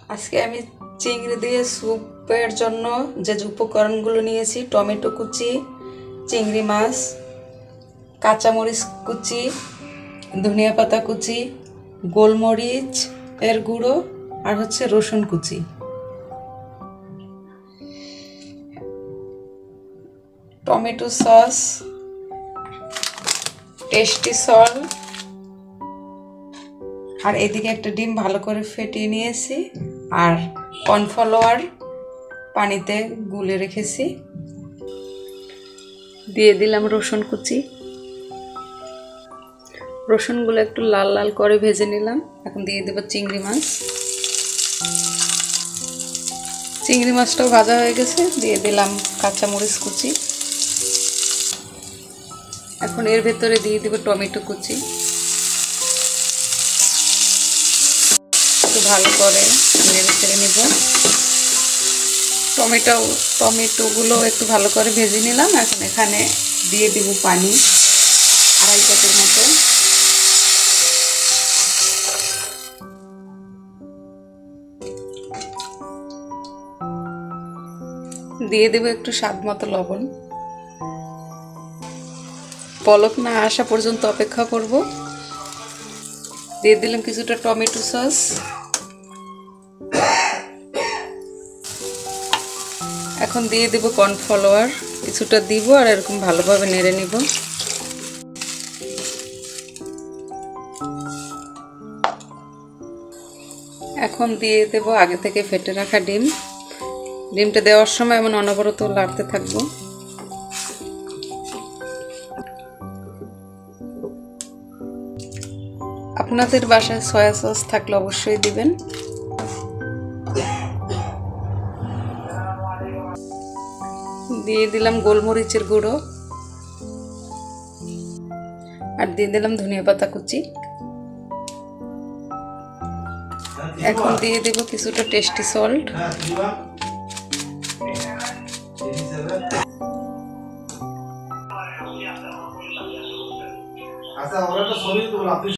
আজকে আমি চিংড়ি দিয়ে স্যুপের জন্য যে উপকরণগুলো নিয়েছি, টমেটো কুচি, চিংড়ি মাছ, কাঁচামরিচ কুচি, ধনিয়া পাতা কুচি, গোলমরিচ এর গুঁড়ো আর হচ্ছে রসুন কুচি। টমেটো সস, টেস্টি সল্ট, আর এদিকে একটা ডিম ভালো করে ফেটিয়ে নিয়েছি, আর কর্নফ্লাওয়ার পানিতে গুলে রেখেছি। দিয়ে দিলাম রসুন কুচি। রসুনগুলো একটু লাল লাল করে ভেজে নিলাম। এখন দিয়ে দেব চিংড়ি মাছ। চিংড়ি মাছটাও ভাজা হয়ে গেছে। দিয়ে দিলাম কাঁচামরিচ কুচি। এখন এর ভেতরে দিয়ে দেব টমেটো কুচি। একটু ভালো করে নেড়ে চেড়ে নেব। টমেটোগুলো একটু ভালো করে ভেজে নিলাম। এখন এখানে দিয়ে দেব পানি 2.5 কাপের মতো। দিয়ে দেব একটু স্বাদ মতো লবণ। পলক না আসা পর্যন্ত অপেক্ষা করব। দিয়ে দিলাম কিছুটা টমেটো সস। এখন দিয়ে দেব কর্নফ্লাওয়ার, কিছুটা দিব আর এরকম ভালোভাবে নেড়ে নিব। এখন দিয়ে দেব আগে থেকে ফেটে রাখা ডিম। ডিমটা দেওয়ার সময় এমন অনবরত লাড়তে থাকবো। আপনাদের বাসায় সয়া সস থাকলে অবশ্যই দিবেন। দিয়ে দিলাম গোলমরিচের গুঁড়ো আর দিয়ে দিলাম ধনিয়া পাতা কুচি। এখন দিয়ে দেব কিছুটা টেস্টি সল্ট।